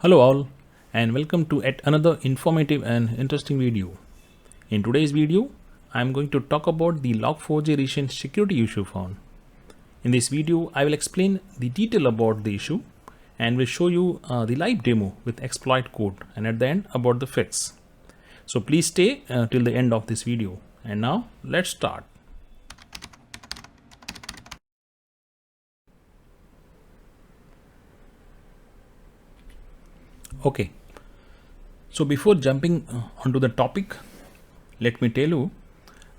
Hello all and welcome to yet another informative and interesting video. In today's video, I am going to talk about the Log4j recent security issue found. In this video, I will explain the detail about the issue and will show you the live demo with exploit code and at the end about the fix. So please stay till the end of this video. And now let's start. Okay, so before jumping onto the topic, let me tell you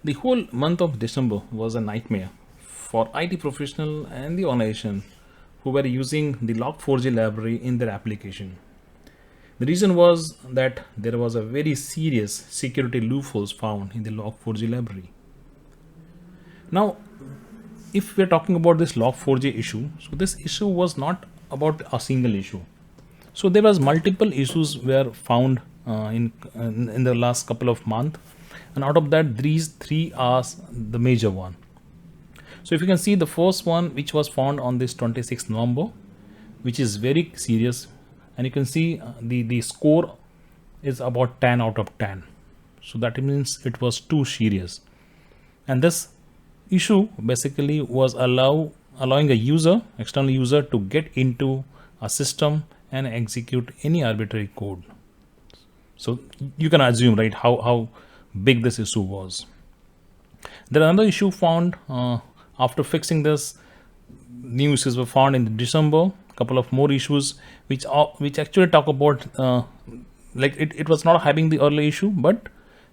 the whole month of December was a nightmare for IT professional and the organization who were using the Log4j library in their application. The reason was that there was a very serious security loopholes found in the Log4j library. Now, if we're talking about this Log4j issue, so this issue was not about a single issue. So there was multiple issues were found in the last couple of months, and out of that, these three are the major one. So if you can see the first one, which was found on this 26th November, which is very serious, and you can see the score is about 10 out of 10. So that means it was too serious, and this issue basically was allowing a external user to get into a system and execute any arbitrary code. So you can assume, right, how big this issue was. There are another issue found after fixing this. New issues were found in December. Couple of more issues which actually talk about like it was not having the early issue, but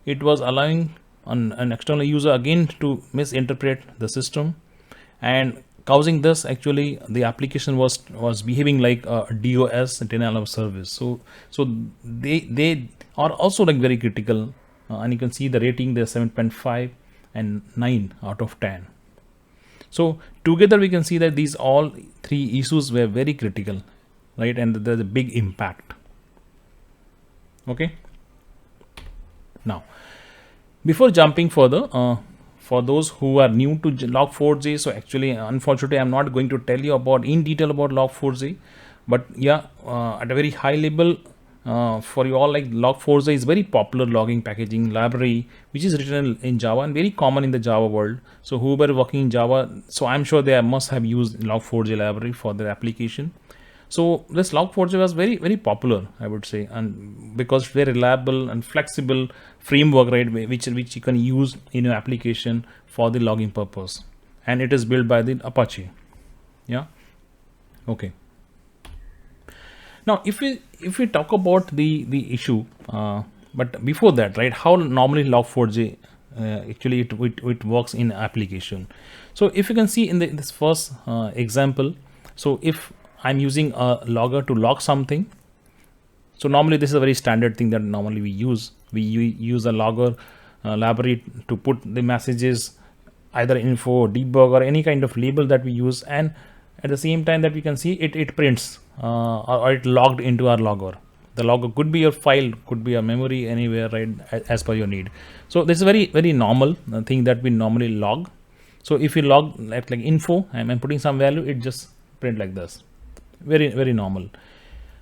it was allowing an external user again to misinterpret the system, and causing this, actually the application was behaving like a DOS, denial of service. So they are also like very critical, and you can see the rating there 7.5 and 9 out of 10. So together we can see that these all three issues were very critical, right, and there's a big impact. Okay, now before jumping further, for those who are new to Log4j, so actually unfortunately I'm not going to tell you about in detail about Log4j, but yeah, at a very high level, for you all, like Log4j is very popular logging packaging library which is written in Java and very common in the Java world. So whoever working in Java, so I'm sure they must have used Log4j library for their application. So this Log4j was very popular, I would say, and because it's very reliable and flexible framework, right, which you can use in your application for the logging purpose, and it is built by the Apache. Yeah. Okay. Now, if we talk about the issue, but before that, right, how normally Log4j actually it works in application. So if you can see in this first example, so if I'm using a logger to log something. So normally this is a very standard thing that normally we use. We use a logger library to put the messages, either info, debug, or any kind of label that we use, and at the same time that we can see it prints or it logged into our logger. The logger could be your file, could be a memory, anywhere, right, as per your need. So this is very normal thing that we normally log. So if you log like info and I'm putting some value, it just print like this. Very normal.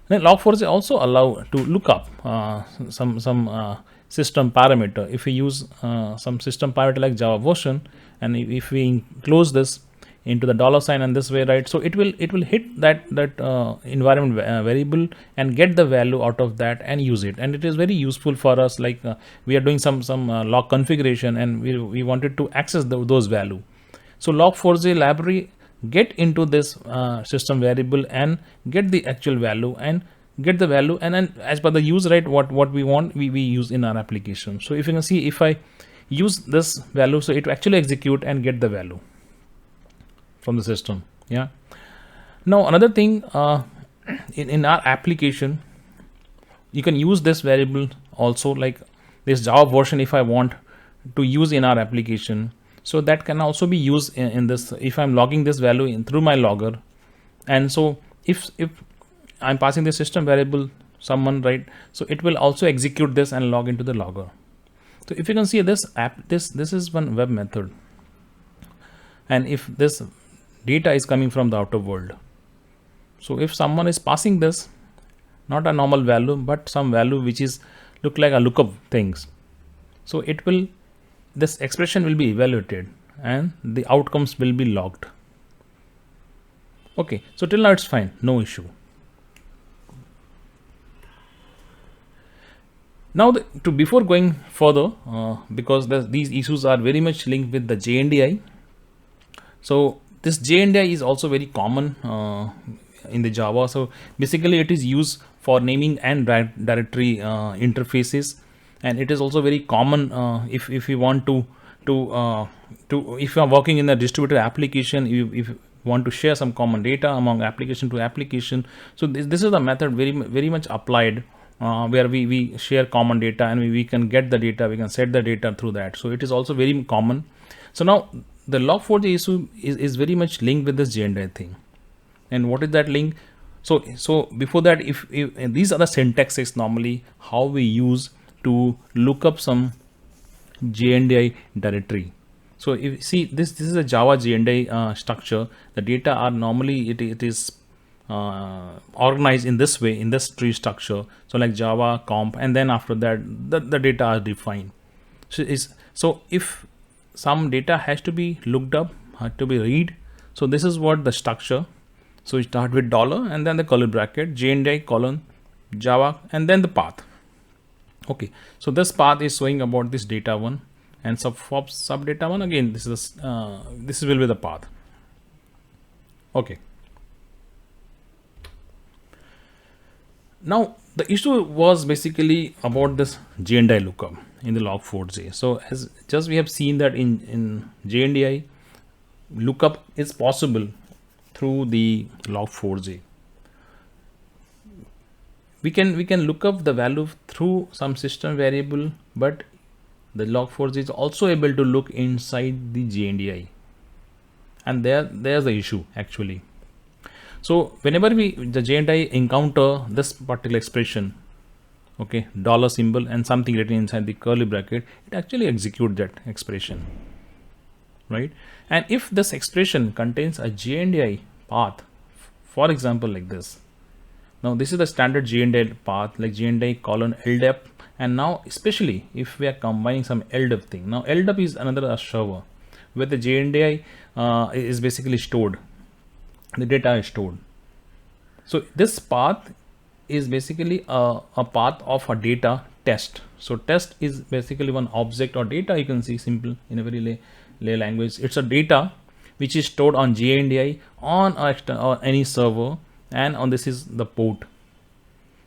Then Log4j also allow to look up some system parameter. If we use some system parameter like Java version, and if we close this into the $ and this way, right, so it will hit that environment variable and get the value out of that and use it, and it is very useful for us, like we are doing some log configuration and we wanted to access those value. So Log4j library get into this system variable and get the actual value and then as per the use, right, what we want, we use in our application. So if you can see, if I use this value, so it will actually execute and get the value from the system. Yeah. Now another thing, in our application, you can use this variable also, like this Java version, if I want to use in our application. So that can also be used in this, if I'm logging this value in through my logger. And so if I'm passing the system variable someone, right, so it will also execute this and log into the logger. So if you can see this this is one web method, and if this data is coming from the outer world, so if someone is passing this, not a normal value, but some value which is look like a lookup things. So it will, this expression will be evaluated and the outcomes will be logged. Okay, so till now it's fine, no issue. Now before going further, because these issues are very much linked with the JNDI. So this JNDI is also very common in the Java. So basically it is used for naming and directory interfaces, and it is also very common if you want to if you are working in a distributed application, if you want to share some common data among application to application. So this is the method very much applied, where we share common data, and we can get the data, we can set the data through that. So it is also very common. So now the log4j issue is very much linked with this JNDI thing. And what is that link? So before that, if these are the syntaxes normally how we use to look up some JNDI directory. So if you see this is a Java JNDI structure. The data are normally it is organized in this way, in this tree structure. So like Java comp, and then after that the data are defined. So if some data has to be looked up, has to be read. So this is what the structure. So we start with $, and then the curly bracket, JNDI colon Java, and then the path. Okay, so this path is showing about this data one, and sub data one, again this will be the path. Okay, now the issue was basically about this JNDI lookup in the log4j. So as just we have seen that in JNDI, lookup is possible through the log4j. We can look up the value through some system variable, but the log4j is also able to look inside the JNDI, and there's the issue actually. So whenever the JNDI encounter this particular expression, okay, dollar symbol and something written inside the curly bracket, it actually execute that expression, right? And if this expression contains a JNDI path, for example like this, now this is the standard JNDI path, like JNDI colon LDAP, and now especially if we are combining some LDAP thing. Now LDAP is another server where the JNDI is basically stored, the data is stored. So this path is basically a path of a data test. So test is basically one object or data, you can see simple in a very lay language. It's a data which is stored on JNDI on or any server, and on this is the port.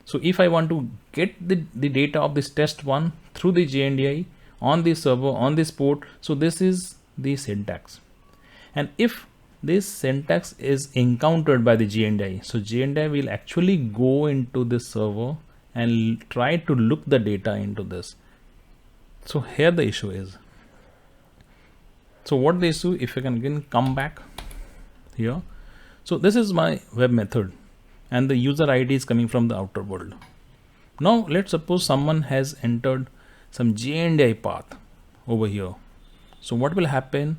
So if I want to get the data of this test one through the JNDI on this server on this port, so this is the syntax. And if this syntax is encountered by the JNDI, so JNDI will actually go into this server and try to look the data into this. So here the issue is. So what the issue, if I can again come back here. So this is my web method, and the user ID is coming from the outer world. Now let's suppose someone has entered some JNDI path over here. So what will happen?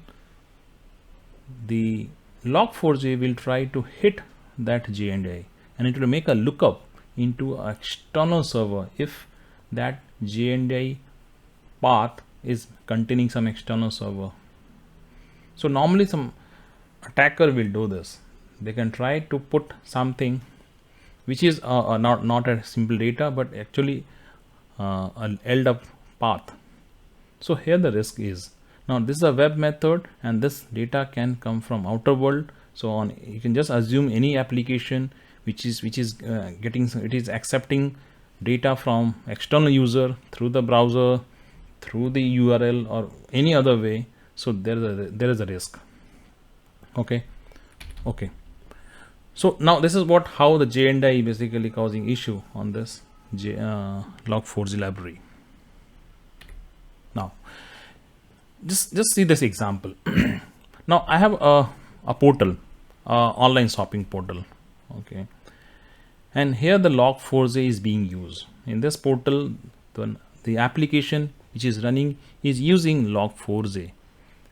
The log4j will try to hit that JNDI, and it will make a lookup into an external server if that JNDI path is containing some external server. So normally some attacker will do this. They can try to put something which is not a simple data, but actually an LDAP path. So here the risk is. Now this is a web method, and this data can come from outer world. So you can just assume any application which is it is accepting data from external user through the browser, through the URL, or any other way. So there is a risk. Okay. So now this is how the JNDI basically causing issue on this log4j library. Now just see this example. Now I have a portal, online shopping portal. Okay, and here the log4j is being used. In this portal, the application which is running is using log4j,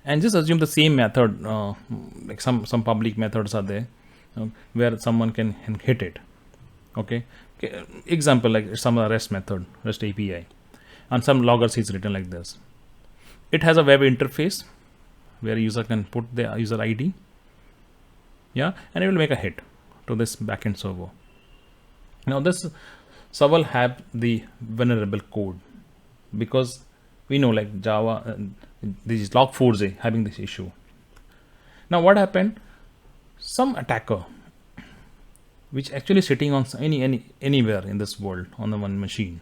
and just assume the same method, like some public methods are there where someone can hit it. Okay. Okay, example like some REST method, REST API, and some loggers is written like this. It has a web interface where user can put the user ID, yeah, and it will make a hit to this backend server. Now this server have the vulnerable code because we know like Java, this is Log4j having this issue. Now what happened? Some attacker, which actually sitting on anywhere in this world on the one machine,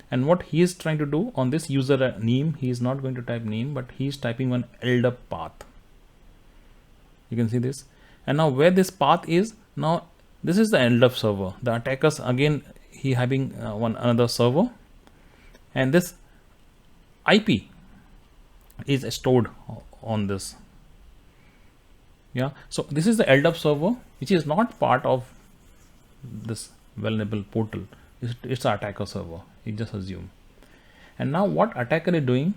and what he is trying to do on this user name, he is not going to type name, but he is typing one LDAP path. You can see this, and now where this path is now, this is the LDAP server. The attackers again he having one another server, and this IP is stored on this. Yeah, so this is the LDAP server, which is not part of this vulnerable portal. It's an attacker server. You just assume. And now what attacker is doing?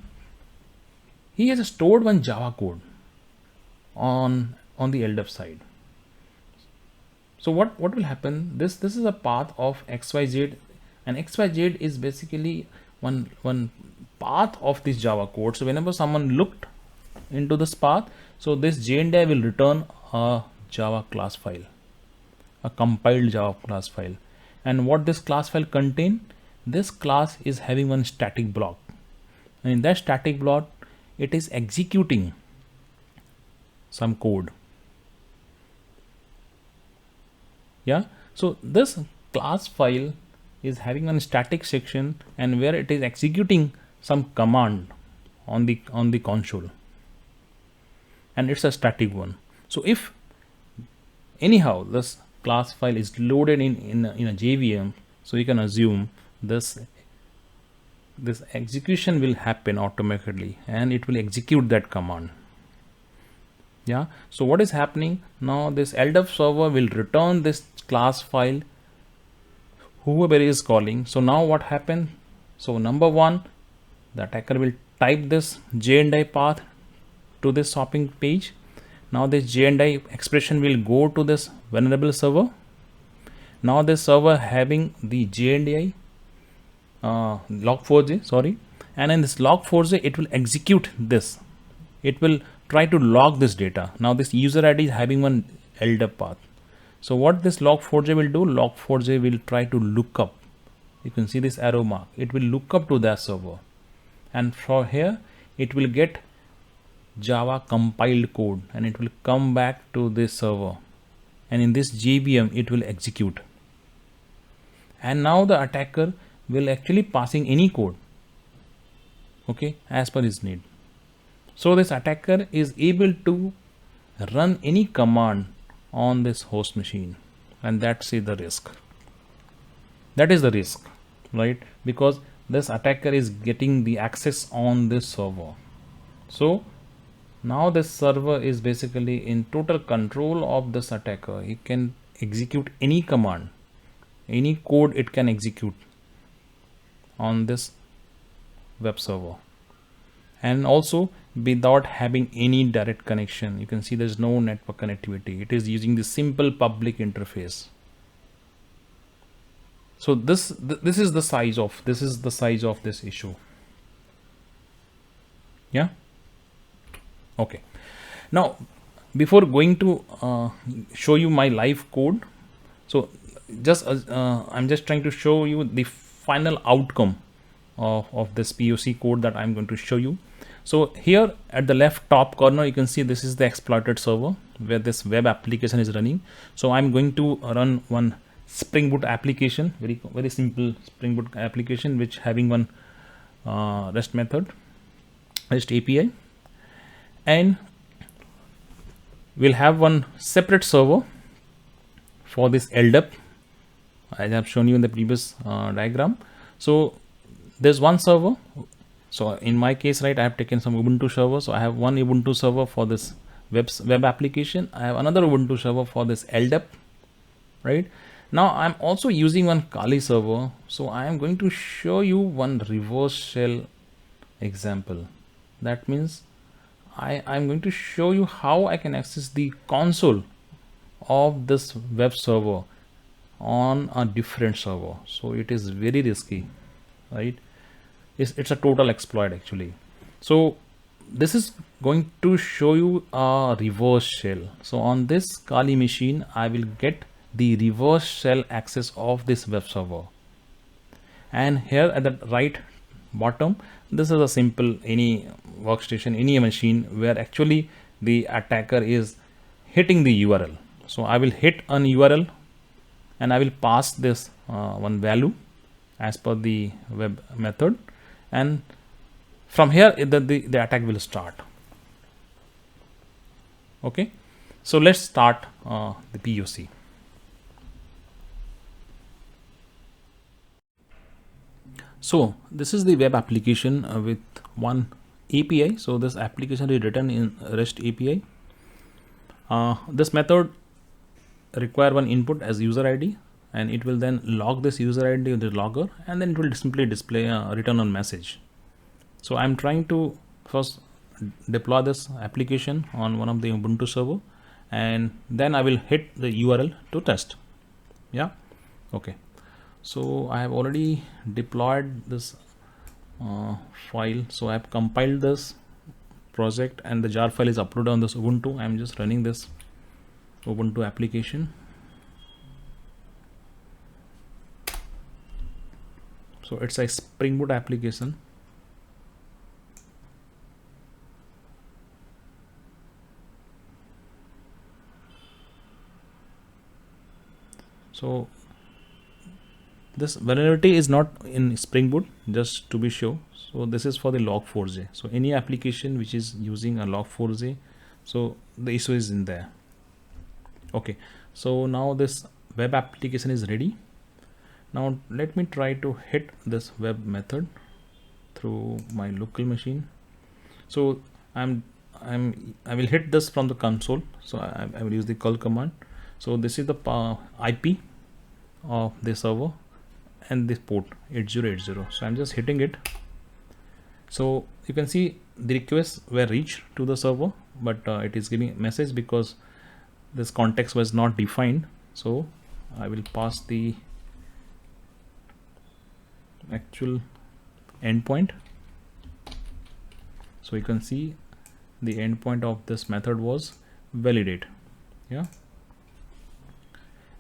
He has stored one Java code on the LDAP side. So what will happen? This is a path of XYZ, and XYZ is basically one path of this Java code. So whenever someone looked into this path, so this JNDI will return a Java class file, a compiled Java class file. And what this class file contain? This class is having one static block, and in that static block it is executing some code. Yeah, so this class file is having one static section, and where it is executing some command on the console, and it's a static one. So if anyhow this class file is loaded in a JVM, so you can assume this execution will happen automatically, and it will execute that command. Yeah, so what is happening now? This LDAP server will return this class file whoever is calling. So now what happened? So number one, the attacker will type this JNDI path to this shopping page. Now this JNDI expression will go to this vulnerable server. Now this server having the JNDI log4j, sorry, and in this log4j it will execute this. It will try to log this data. Now this user ID is having one LDAP path. So what this log4j will do? Log4j will try to look up. You can see this arrow mark. It will look up to that server, and from here it will get Java compiled code, and it will come back to this server, and in this JVM it will execute. And now the attacker will actually passing any code, okay, as per his need. So this attacker is able to run any command on this host machine, and that's the risk. That is the risk, right? Because this attacker is getting the access on this server. So now this server is basically in total control of this attacker. He can execute any command, any code it can execute on this web server, and also without having any direct connection. You can see there's no network connectivity. It is using the simple public interface. So this is the size of this issue. Yeah. Okay. Now before going to show you my live code, so just I'm just trying to show you the final outcome of this POC code that I'm going to show you. So here at the left top corner, you can see this is the exploited server where this web application is running. So I'm going to run one Spring Boot application, very simple Spring Boot application, which having one REST method, REST API, and we'll have one separate server for this LDAP, as I have shown you in the previous diagram. So there's one server. So in my case, right, I have taken some Ubuntu server. So I have one Ubuntu server for this web application. I have another Ubuntu server for this LDAP, right? Now I'm also using one Kali server. So I am going to show you one reverse shell example. That means I'm going to show you how I can access the console of this web server on a different server. So it is very risky, right? It's a total exploit actually. So this is going to show you a reverse shell. So on this Kali machine, I will get the reverse shell access of this web server. And here at the right bottom, this is a simple any workstation, any machine where actually the attacker is hitting the URL. So I will hit an URL and I will pass this one value as per the web method, and from here the attack will start. Okay, so let's start the POC. So this is the web application with one API. So this application is written in REST API. This method require one input as user ID, and it will then log this user ID in the logger, and then it will simply display a return on message. So I'm trying to first deploy this application on one of the Ubuntu server, and then I will hit the URL to test. Yeah, okay. So I have already deployed this file. So I have compiled this project and the jar file is uploaded on this Ubuntu. I'm just running this Ubuntu application. So it's a Spring Boot application. So this vulnerability is not in Spring Boot, just to be sure. So this is for the Log4j. So any application which is using a Log4j, so the issue is in there. Okay, so now this web application is ready. Now let me try to hit this web method through my local machine. So I will hit this from the console. So I will use the curl command. So this is the IP of the server and this port 8080. So I'm just hitting it. So you can see the requests were reached to the server, but it is giving a message because this context was not defined. So I will pass the actual endpoint. So you can see the endpoint of this method was validate. Yeah,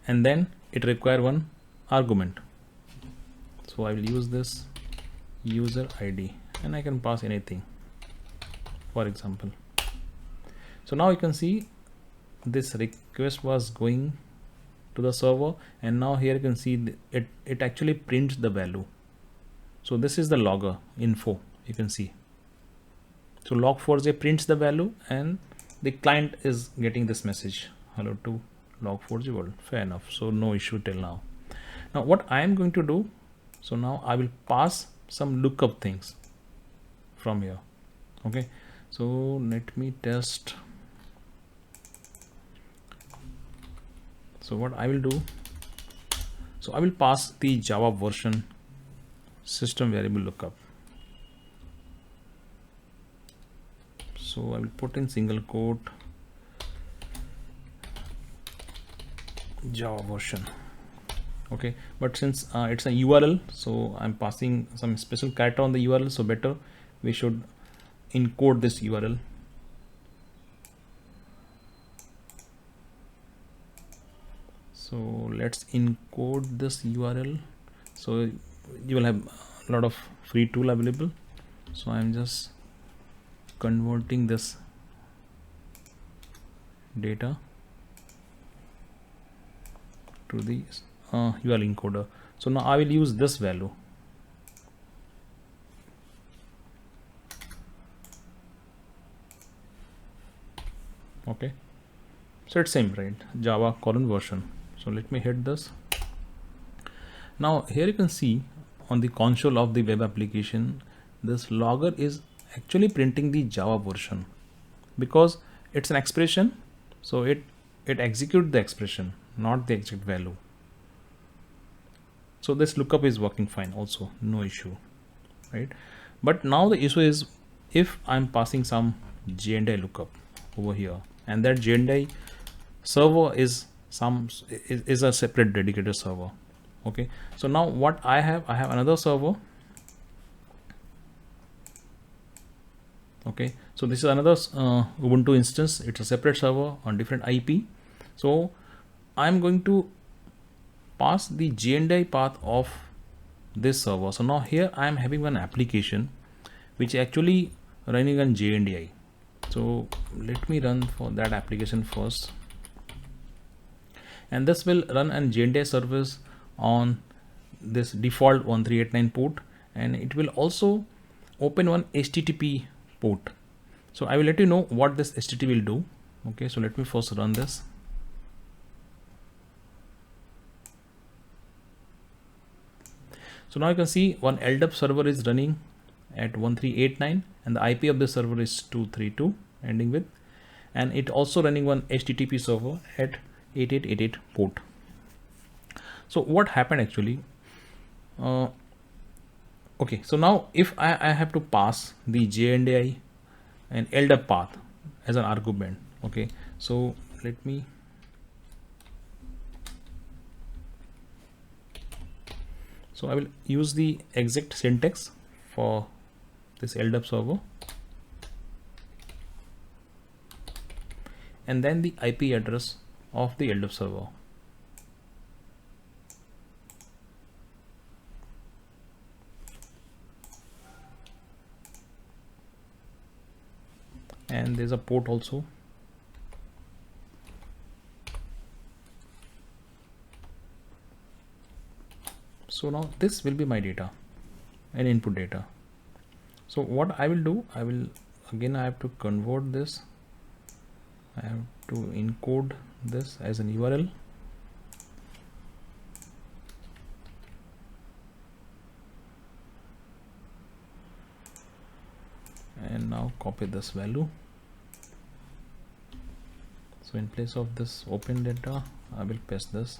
and then it require one argument. So I will use this user ID and I can pass anything, for example. So now you can see this request was going to the server, and now here you can see it actually prints the value. So this is the logger info, you can see. So Log4j prints the value and the client is getting this message, hello to Log4j world. Fair enough, so no issue till now. Now what I am going to do, so now I will pass some lookup things from here. Okay, so let me test. So what I will do, so I will pass the Java version system variable lookup. So I will put in single quote Java version. Okay, but since it's a URL, so I'm passing some special character on the URL, so better we should encode this URL. So let's encode this URL. So you will have a lot of free tool available. So I'm just converting this data to the URL encoder. So now I will use this value. Okay, so it's same, right? Java version. So let me hit this. Now here you can see on the console of the web application, this logger is actually printing the Java version because it's an expression. So it executes the expression, not the exact value. So this lookup is working fine also, no issue, right? But now the issue is if I'm passing some JNDI lookup over here, and that JNDI server is is a separate dedicated server. Okay, so now what I have another server. Okay, so this is another Ubuntu instance. It's a separate server on different IP. So I'm going to pass the JNDI path of this server. So now here I am having one application which actually running on JNDI. So let me run for that application first, and this will run an JNDI service on this default 1389 port, and it will also open one HTTP port. So I will let you know what this HTTP will do. Okay, so let me first run this. So now you can see one LDAP server is running at 1389 and the IP of the server is 232 ending with, and it also running one HTTP server at 8888 port. So what happened actually? Okay, so now if I have to pass the JNDI and LDAP path as an argument. Okay, so let me I will use the exact syntax for this LDAP server, and then the IP address of the LDAP server. And there's a port also. So now this will be my data and input data. So what I will do, I have to convert this. I have to encode this as an URL. And now copy this value. So in place of this open data, I will paste this.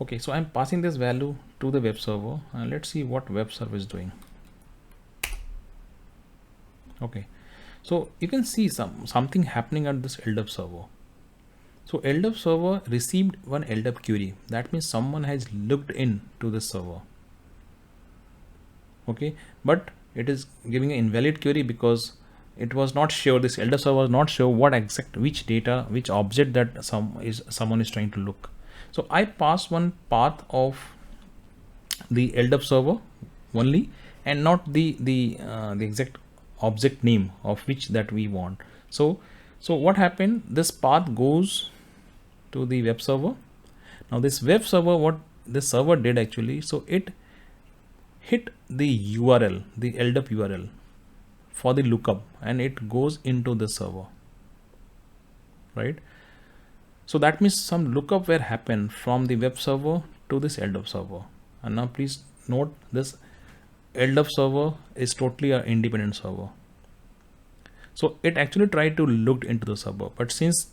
Okay, so I'm passing this value to the web server, and let's see what web server is doing. Okay, so you can see something happening at this LDAP server. So LDAP server received one LDAP query. That means someone has looked in to this server. Okay, but it is giving an invalid query because it was not sure, this LDAP server was not sure which data, which object that someone is trying to look. So I pass one path of the LDAP server only, and not the exact object name of which that we want. So what happened, this path goes to the web server. Now this web server, what this server did actually, so it hit the URL, the LDAP URL for the lookup, and it goes into the server, right? So that means some lookup were happened from the web server to this LDAP server. And now please note, this LDAP server is totally an independent server. So it actually tried to look into the server, but since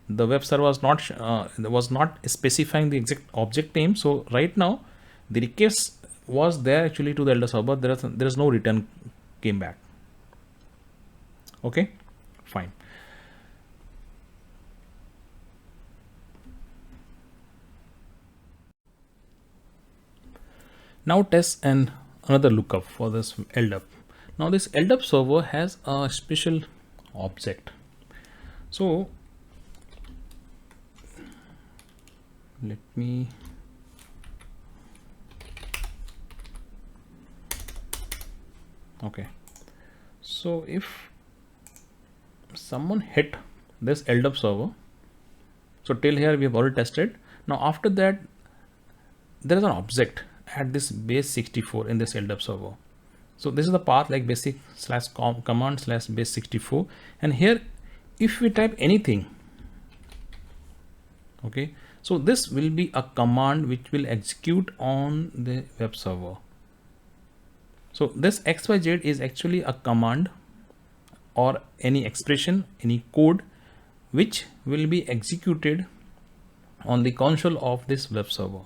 the web server was not specifying the exact object name, so right now the request was there actually to the LDAP server. There is no return came back. Okay, fine. Now test another lookup for this LDAP. Now this LDAP server has a special object. So let me okay. So if someone hit this LDAP server, so till here we have already tested. Now after that, there is an object at this base 64 in this LDAP server. So this is the path like basic / command / base 64, and here if we type anything, okay, so this will be a command which will execute on the web server. So this XYZ is actually a command or any expression, any code which will be executed on the console of this web server.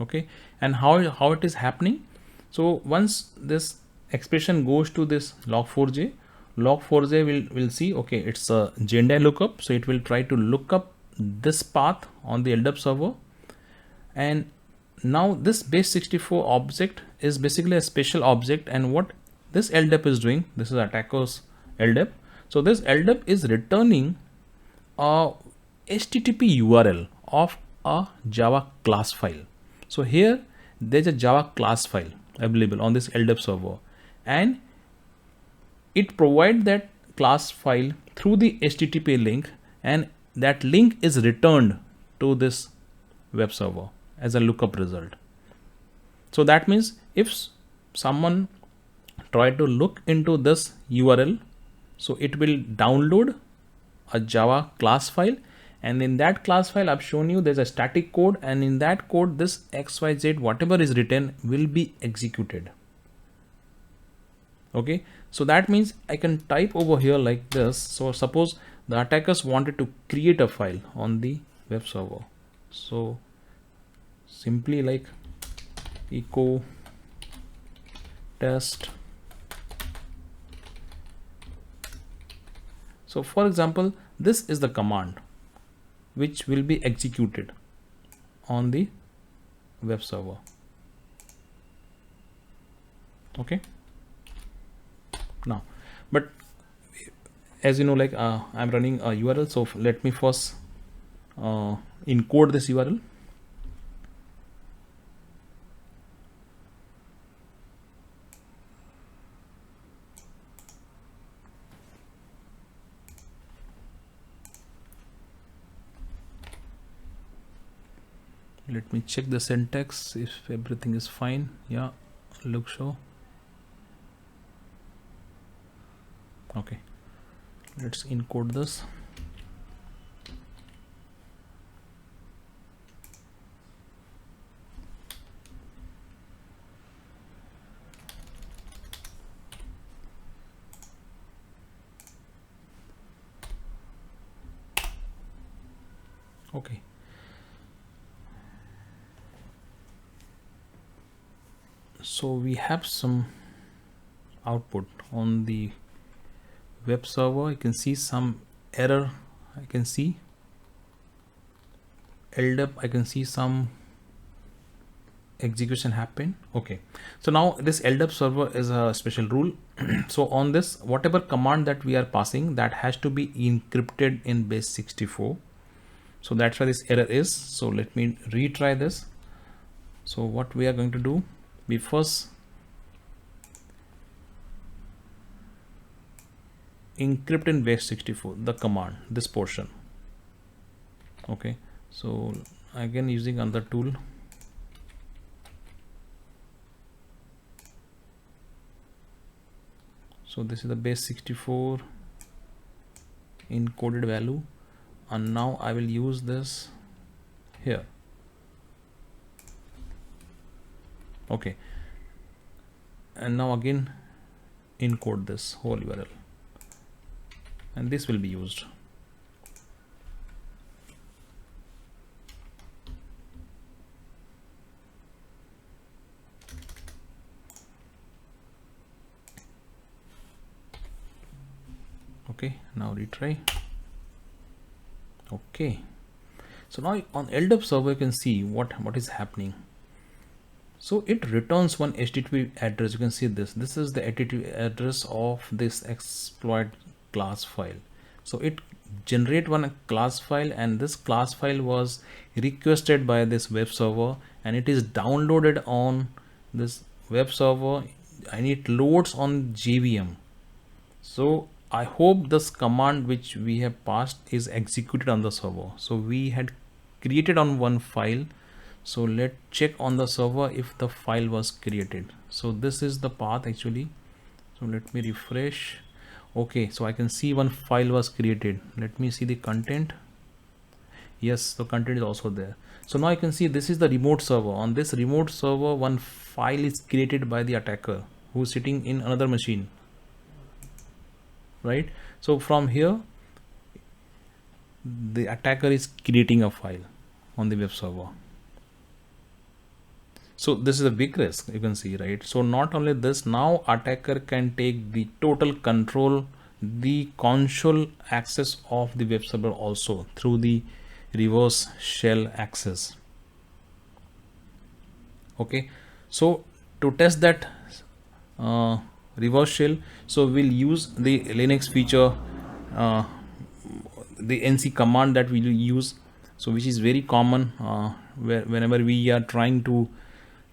Okay, and how it is happening? So once this expression goes to this log4j, Log4j will see, okay, it's a JNDI lookup, so it will try to look up this path on the LDAP server. And now this base64 object is basically a special object, and what this LDAP is doing, this is attacker's LDAP. So this LDAP is returning a HTTP URL of a Java class file. So here there's a Java class file available on this LDAP server, and it provides that class file through the HTTP link, and that link is returned to this web server as a lookup result. So that means if someone try to look into this URL, so it will download a Java class file, and in that class file I've shown you there's a static code, and in that code this XYZ whatever is written will be executed. Okay, so that means I can type over here like this. So suppose the attackers wanted to create a file on the web server, so simply like echo test. So for example, this is the command which will be executed on the web server. Okay, now, but as you know, like I'm running a URL, so let me first encode this URL. Let me check the syntax if everything is fine. Yeah, looks so. Okay, let's encode this. Okay, so we have some output on the web server. You can see some error, I can see LDAP, I can see some execution happen. Okay, so now this LDAP server is a special rule. So on this, whatever command that we are passing, that has to be encrypted in base64. So that's why this error is. So let me retry this. So what we are going to do, we first encrypt in base64 the command, this portion. Okay, so again using another tool. So this is the base64 encoded value, and now I will use this here. Okay, and now again encode this whole URL, and this will be used. Okay, now retry. Okay, so now on LDAP server you can see what is happening. So it returns one HTTP address. You can see this is the HTTP address of this exploit class file. So it generate one class file, and this class file was requested by this web server, and it is downloaded on this web server, and it loads on JVM. So I hope this command which we have passed is executed on the server. So we had created on one file, so let's check on the server if the file was created. So this is the path actually. So let me refresh. Okay, so I can see one file was created. Let me see the content. Yes, the content is also there. So now I can see this is the remote server. On this remote server, one file is created by the attacker who is sitting in another machine, right? So from here the attacker is creating a file on the web server. So this is a big risk, you can see, right? So not only this, now attacker can take the total control the console access of the web server also through the reverse shell access. Okay, so to test that reverse shell, so we'll use the Linux feature, the nc command that we will use, so which is very common whenever we are trying to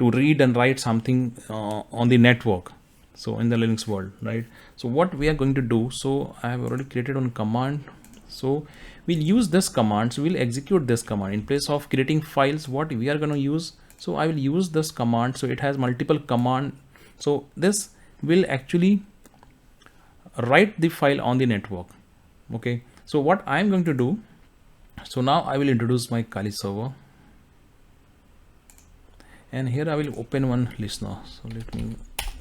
read and write something on the network, so in the Linux world, right? So what we are going to do, so I have already created one command, so we'll use this command. So we'll execute this command in place of creating files. What we are going to use, so I will use this command. So it has multiple command, so this will actually write the file on the network. Okay, so what I am going to do, so now I will introduce my Kali server, and here I will open one listener. So let me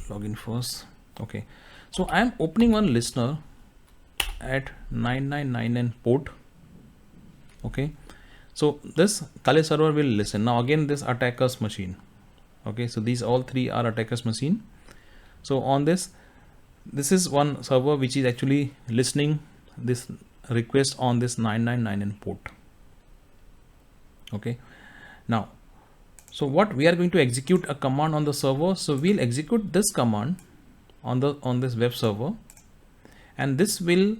log in first. Okay, so I am opening one listener at 9999 port. Okay, so this Kali server will listen. Now again, this attacker's machine. Okay, so these all three are attacker's machine. So on this is one server which is actually listening this request on this 9999 port. Okay, now so what we are going to execute a command on the server. So we'll execute this command on this web server, and this will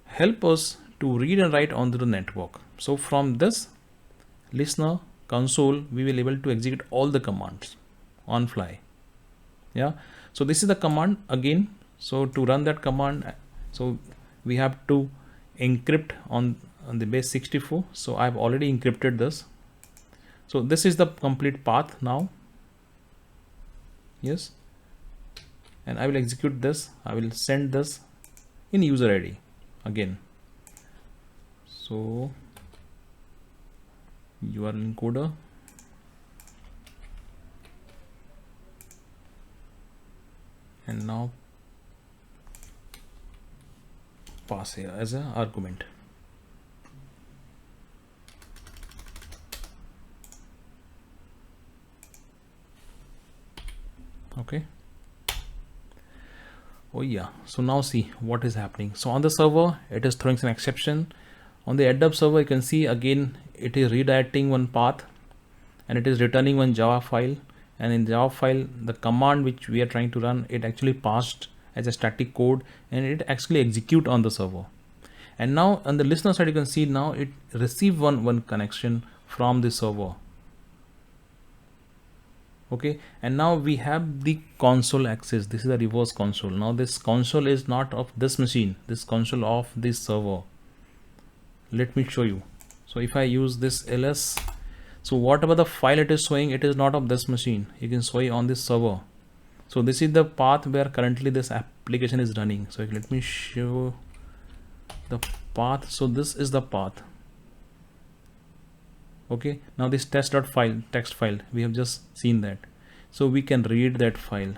help us to read and write onto the network. So from this listener console, we will able to execute all the commands on fly. Yeah, so this is the command again. So to run that command, so we have to encrypt on the base 64. So I've already encrypted this. So this is the complete path now. Yes, and I will execute this. I will send this in user ID again. So URL encoder, and now pass here as an argument. Okay, oh yeah, so now see what is happening. So on the server, it is throwing some exception. On the AdDub server, you can see again it is redirecting one path, and it is returning one Java file, and in Java file the command which we are trying to run, it actually passed as a static code, and it actually execute on the server. And now on the listener side, you can see now it received one connection from the server. Okay, and now we have the console access. This is the reverse console. Now this console is not of this machine, this console of this server. Let me show you. So if I use this ls, so whatever the file it is showing, it is not of this machine. You can show it on this server. So this is the path where currently this application is running. So let me show the path. So this is the path. Okay, now this test.file text file, we have just seen that, so we can read that file.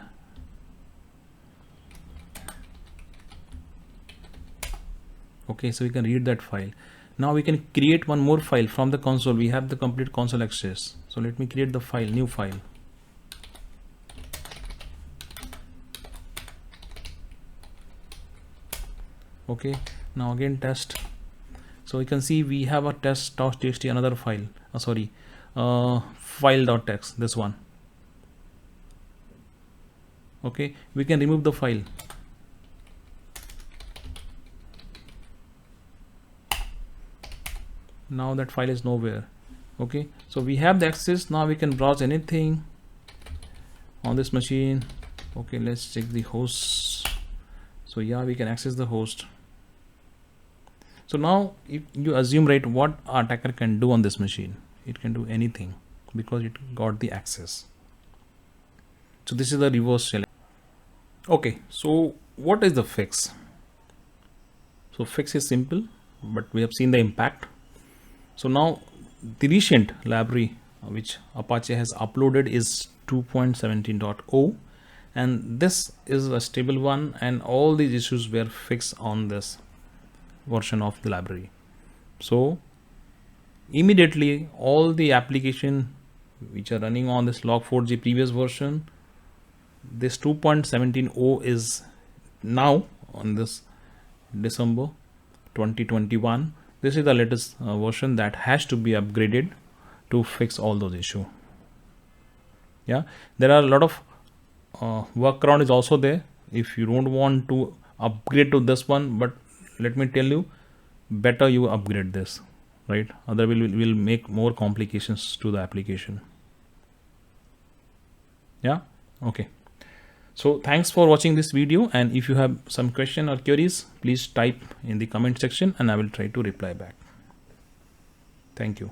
Okay, so we can read that file. Now we can create one more file from the console. We have the complete console access. So let me create the file, new file. Okay, now again test. So you can see we have a test.txt, another file, file.txt, this one. Okay, we can remove the file. Now that file is nowhere. Okay, so we have the access. Now we can browse anything on this machine. Okay, let's check the host. So yeah, we can access the host. So now if you assume, right, what attacker can do on this machine, it can do anything because it got the access. So this is the reverse shell. Okay, so what is the fix? So fix is simple, but we have seen the impact. So now the recent library which Apache has uploaded is 2.17.0, and this is a stable one, and all these issues were fixed on this version of the library. So immediately all the application which are running on this log4j previous version, this 2.17.0 is now on this December 2021. This is the latest version that has to be upgraded to fix all those issues. Yeah, there are a lot of workaround is also there if you don't want to upgrade to this one, but let me tell you, better you upgrade this, right? Other will make more complications to the application. Yeah, okay. So thanks for watching this video, and if you have some question or queries, please type in the comment section and I will try to reply back. Thank you.